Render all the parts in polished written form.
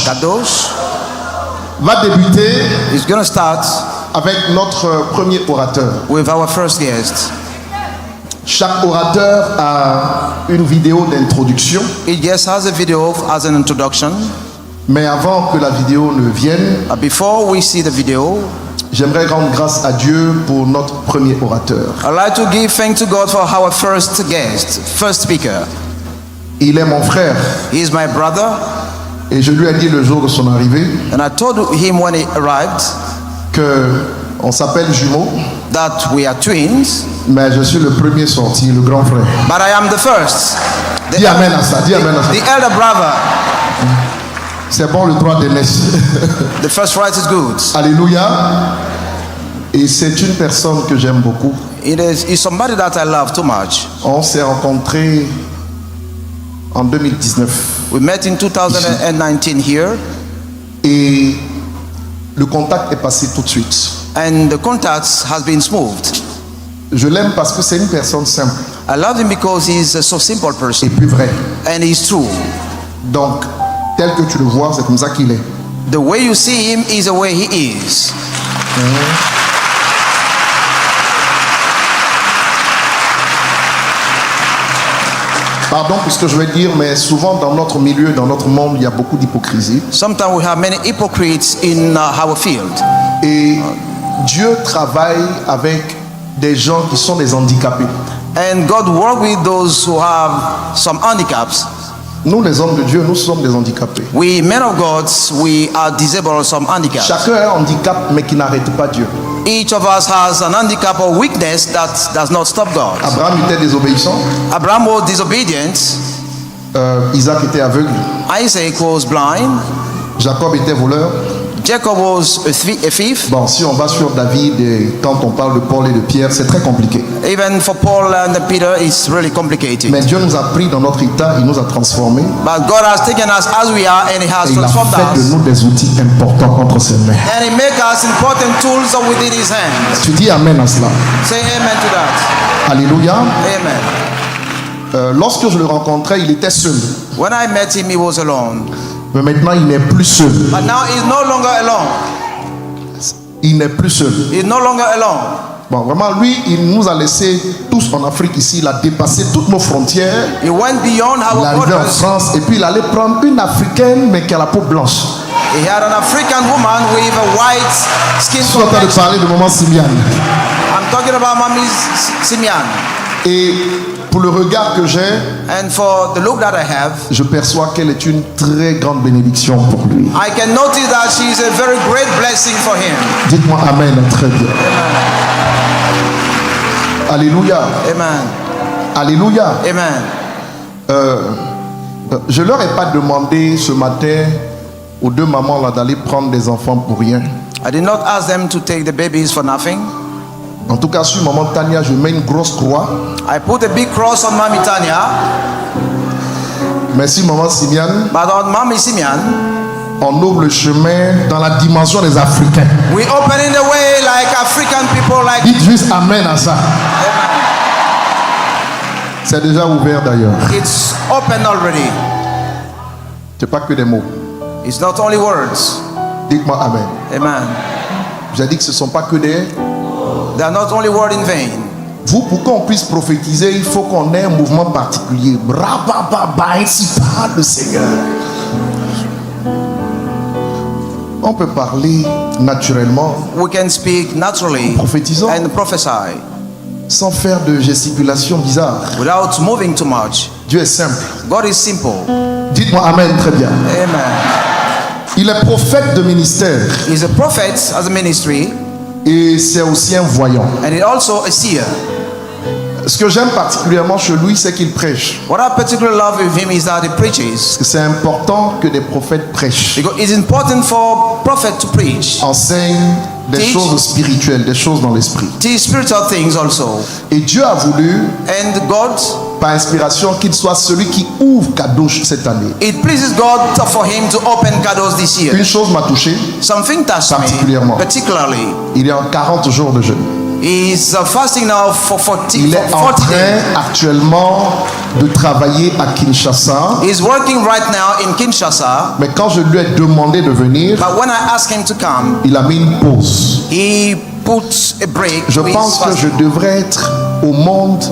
Kadosh va débuter is going to start avec notre premier orateur. with our first guest. Chaque orateur a une vidéo d'introduction. Each guest has a video as an introduction. Mais avant que la vidéo ne vienne, Before we see the video, j'aimerais rendre grâce à Dieu pour notre premier orateur. I'd like to give thanks to God for our first guest, first speaker. Il est mon frère He is my brother, et je lui ai dit le jour de son arrivée and I told him when he arrived que on s'appelle jumeaux, that we are twins, mais je suis le premier sorti, le grand frère. but I am the first. Dis amen à ça, dis amen à ça. The elder brother. C'est bon, le droit d'aînesse. The first right is good. Alléluia. Et c'est une personne que j'aime beaucoup. It is somebody that I love too much. On s'est rencontrés en 2019. We met in 2019 here, Et le contact est passé tout de suite. and the contact has been smooth. Je l'aime parce que c'est une personne simple I love him because he's a so simple et person, puis vrai. and he's true. Donc, tel que tu le vois, c'est comme ça qu'il est. The way you see him is the way he is. Pardon pour ce que je vais dire, mais souvent dans notre milieu, dans notre monde, il y a beaucoup d'hypocrisie. Sometimes we have many hypocrites in our field, Et Dieu travaille avec des gens qui sont des handicapés. and God works with those who have some handicaps. Nous, les hommes de Dieu, nous sommes des handicapés. We men of God, we are disabled or some handicaps. Chacun a un handicap, mais qui n'arrête pas Dieu. Each of us has an handicap or weakness that does not stop God. Abraham était désobéissant, Abraham was disobedient. Isaac était aveugle, Isaac was blind. Jacob était voleur. Jacob was a thief. Bon, si on va sur David et quand on parle de Paul et de Pierre, c'est très compliqué. Even for Paul and Peter, it's really complicated. Mais Dieu nous a pris dans notre état, il nous a transformés But God has taken us as we are, and He has et il a transformed fait de us. nous des outils importants contre ses mains. And He makes us important tools within His hands. Tu dis amen à cela. Say amen to that. Alléluia. Amen. Lorsque je le rencontrais, il était seul. When I met him, he was alone. Mais maintenant, il n'est plus seul. But now he's no longer alone. Il n'est plus seul. He's no longer alone. Bon, vraiment, lui, il nous a laissés tous en Afrique ici. Il a dépassé toutes nos frontières. He went beyond Il est our arrivé en borders. France et puis il allait prendre une africaine mais qui a la peau blanche. He had an African woman with a white skin Je suis en train de complexion. parler de maman Simiane. I'm talking about Mommy Simeon. Et pour le regard que j'ai, And for the look that I have, je perçois qu'elle est une très grande bénédiction pour lui. I can notice that she is a very great blessing for him. Dites-moi amen, très bien. Alléluia. Amen. Alléluia. Amen. Je leur ai pas demandé ce matin aux deux mamans là d'aller prendre des enfants pour rien. I did not ask them to take the babies for nothing. En tout cas, sur maman Tania, je mets une grosse croix. I put a big cross on Mommy Tanya, Merci maman Simiane. but on Mommy Simeon, On ouvre le chemin dans la dimension des Africains. we open in the way like African people like. Dites juste amen à ça. C'est déjà ouvert d'ailleurs. It's open already. C'est pas que des mots. It's not only words. Dites-moi amen. Amen. J'ai dit que ce ne sont pas que des... They are not only words in vain. Vous, pour qu'on puisse prophétiser, il faut qu'on ait un mouvement particulier. Brabababa, ainsi parle le Seigneur. On peut parler naturellement, We can speak naturally prophétisant, and prophesy sans faire de gesticulation bizarre. without moving too much. Dieu est simple. God is simple. Dites-moi amen, très bien. Amen. Il est prophète de ministère He's a prophet as a ministry, et c'est aussi un voyant. and he's also a seer. Ce que j'aime particulièrement chez lui, c'est qu'il prêche. What I particularly love with him is that he preaches. Parce que c'est important que des prophètes prêchent. Because it's important for prophet to preach. Enseignent des Teach. choses spirituelles, des choses dans l'esprit. Teach spiritual things also. Et Dieu a voulu, And God, par inspiration, qu'il soit celui qui ouvre Kadosh cette année. it pleases God for him to open Kados this year. Une chose m'a touché, Something touched me Particulièrement. particularly. il y a 40 jours de jeûne. He's fasting now for 40 Il est en 40 train days. actuellement de travailler à Kinshasa. He's working right now in Kinshasa. Mais quand je lui ai demandé de venir, But when I asked him to come, il a mis une pause. he puts a break. Je to his pense que je fasting. devrais être au monde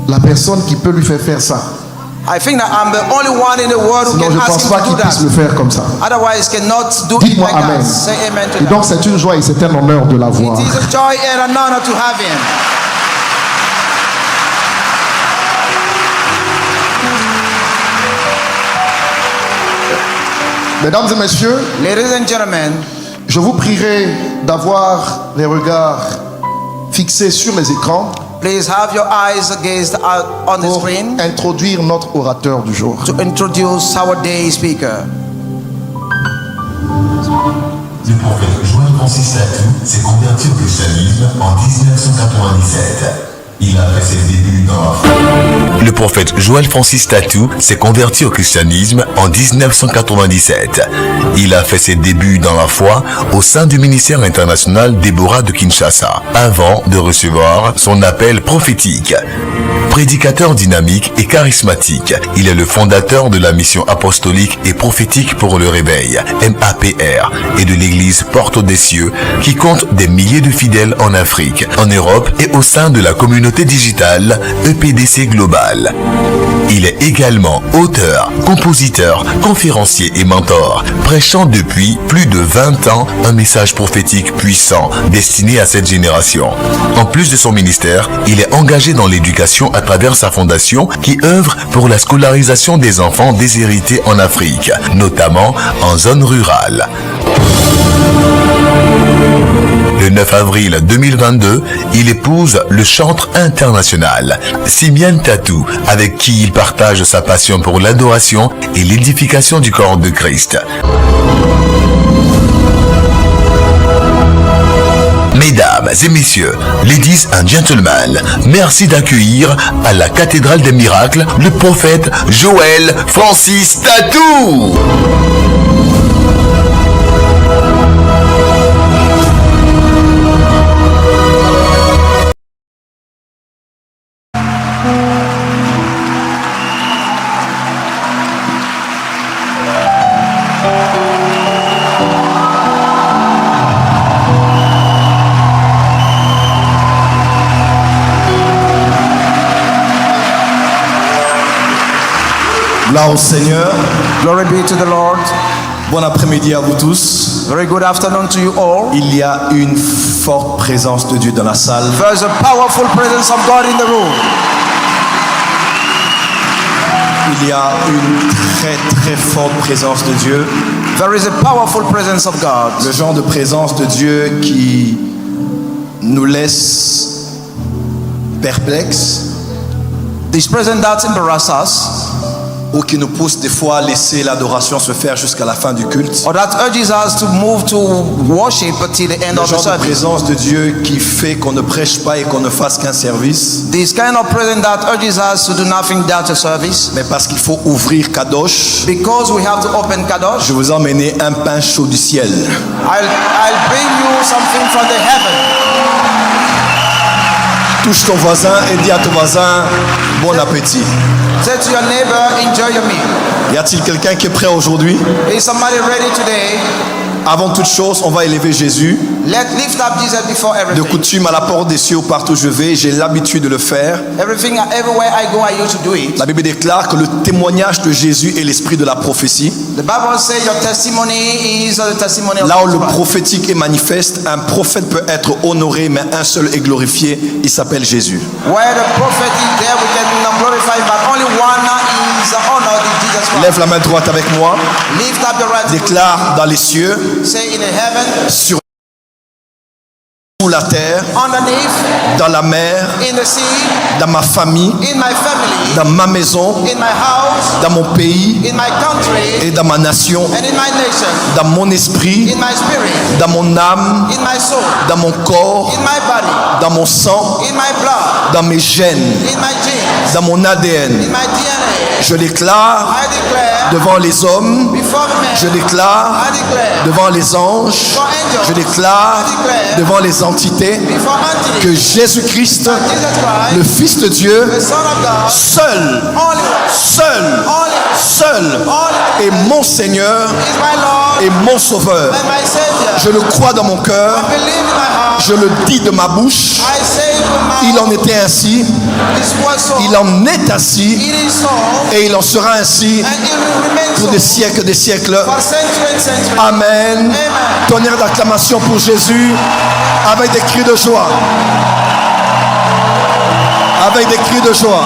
la personne qui peut lui faire ça. I think that I'm the only one in the world who Sinon, je can ne ask pense him pas to qu'il do puisse le that. faire comme ça. Otherwise, cannot do it Dites-moi like amen. that. Say amen to Et donc, that. c'est une joie et c'est un honneur de l'avoir. It is a joy and an honor to have him. Mesdames et messieurs, Ladies and gentlemen, je vous prierai d'avoir les regards fixés sur les écrans please have your eyes gazed out on the pour screen introduire notre orateur du jour. to introduce our day speaker. Le prophète Joël Francis Tatou s'est converti au christianisme en 1997. Il a fait ses débuts dans la foi. Le prophète Joël Francis Tatou s'est converti au christianisme en 1997. Il a fait ses débuts dans la foi au sein du ministère international Déborah de Kinshasa, avant de recevoir son appel prophétique. Prédicateur dynamique et charismatique, il est le fondateur de la mission apostolique et prophétique pour le réveil, MAPR, et de l'église Porte des Cieux, qui compte des milliers de fidèles en Afrique, en Europe et au sein de la communauté digitale EPDC Global. Il est également auteur, compositeur, conférencier et mentor, prêchant depuis plus de 20 ans un message prophétique puissant destiné à cette génération. En plus de son ministère, il est engagé dans l'éducation à travers sa fondation qui œuvre pour la scolarisation des enfants déshérités en Afrique, notamment en zone rurale. Le 9 avril 2022, il épouse le chantre international Simeon Tatou, avec qui il partage sa passion pour l'adoration et l'édification du corps de Christ. Mesdames et messieurs, ladies and gentlemen, merci d'accueillir à la cathédrale des miracles le prophète Joël Francis Tatou. Gloire au Seigneur. Glory be to the Lord. Bon après-midi à vous tous. Very good afternoon to you all. Il y a une forte présence de Dieu dans la salle. There's a powerful presence of God in the room. Il y a une très forte présence de Dieu. There is a powerful presence of God. Le genre de présence de Dieu qui nous laisse perplexes This presence that embarrasses us, ou qui nous pousse des fois à laisser l'adoration se faire jusqu'à la fin du culte. or that urges us to move to worship until the end Le of the genre de service. présence de Dieu qui fait qu'on ne prêche pas et qu'on ne fasse qu'un service, This kind of presence that urges us to do nothing without a service. mais parce qu'il faut ouvrir Kadosh. Because we have to open Kadosh, Je vous ai emmené un pain chaud du ciel. I'll bring you something from the heaven. Touche ton voisin et dis à ton voisin, bon appétit. Say to your neighbor, enjoy your meal. Y a-t-il quelqu'un qui est prêt aujourd'hui? Is somebody ready today? Avant toute chose, on va élever Jésus. Let's lift up Jesus before De everything. coutume, à la porte des cieux ou partout où je vais, j'ai l'habitude de le faire. Everything, everywhere I go, I used to do it. La Bible déclare que le témoignage de Jésus est l'esprit de la prophétie. The Bible says your testimony is the testimony of Là où le Christ. prophétique est manifeste, un prophète peut être honoré, mais un seul est glorifié. Il s'appelle Jésus. Where the prophet is there, we can glorify, but only one is honored is Jesus Christ. Lève la main droite avec moi. Lift up the right hand. Déclare dans les cieux, Say in the heaven, sur la terre, underneath, dans la mer, in the sea, dans ma famille, in my family, dans ma maison, in my house, dans mon pays in my country, et dans ma nation, and in my nation, dans mon esprit, in my spirit, dans mon âme, in my soul, dans mon corps, in my body, dans mon sang, in my blood, dans mes gènes, in my genes, dans mon ADN. in my DNA. Je déclare I declare devant les hommes, before the men, je déclare I declare devant les anges, before angels, je déclare devant les entités before entities, que Jésus-Christ, Jesus Christ, le Fils de Dieu, the Son of God, seul, only seul est mon Seigneur is my Lord et mon Sauveur. and my Savior. Je le crois dans mon cœur, I believe in my heart. je le dis de ma bouche. I say it with my Il en mouth. était ainsi, This was so. il en est ainsi, It is so. et il en sera ainsi And it will remain pour so. des siècles, des siècles. For century and century. Amen. Amen. Tonnerre d'acclamation pour Jésus avec des cris de joie. Avec des cris de joie.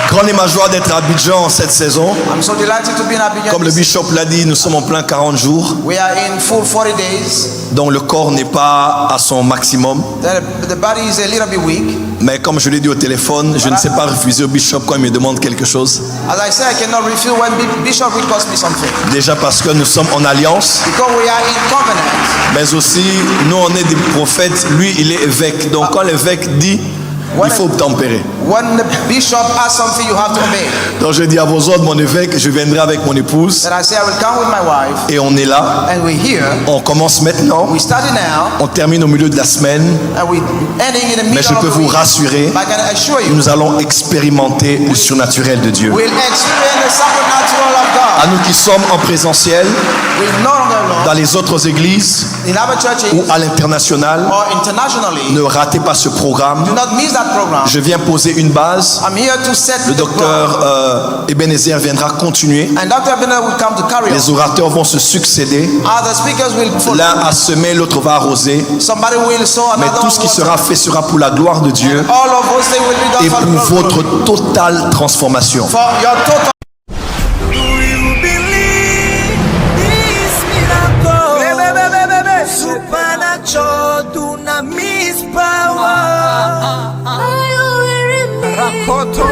Grande est ma joie d'être à Abidjan en cette saison. I'm so delighted to be in Abidjan. Comme le bishop l'a dit, nous sommes en plein 40 jours, We are in full 40 days. donc le corps n'est pas à son maximum. The body is a little bit weak. Mais comme je l'ai dit au téléphone, je ne sais pas refuser au bishop quand il me demande quelque chose. As I say, I cannot refuse when Bishop requests me something. Déjà parce que nous sommes en alliance, Because we are in covenant. mais aussi nous on est des prophètes, lui il est évêque. Donc quand l'évêque dit, il faut obtempérer. When the bishop asks something, you have to obey. Donc je dis à vos ordres, mon évêque, je viendrai avec mon épouse Then I say, I will come with my wife. et on est là. And we're here. On commence maintenant, We started now. on termine au milieu de la semaine, And we're ending in the mais middle je of peux the vous week. rassurer, But I can assure you, nous allons expérimenter le surnaturel de Dieu. we'll experience the supernatural of À God. nous qui sommes en présentiel, We're no longer alone. dans les autres églises In other churches ou à l'international, or internationally, ne ratez pas ce programme. do not miss that program. Je viens poser une base. I'm here to set Le the ground. docteur Ebenezer viendra continuer. And Dr. Abner will come to carry Les on. orateurs vont se succéder. Other speakers will follow. L'un a semé, l'autre va arroser. Somebody will sow, Mais another tout one ce qui will sera fait sera pour la gloire de Dieu all of us they will be done et for pour the glory. votre totale transformation. For your total. Supernatural dunamis power. Rakoto.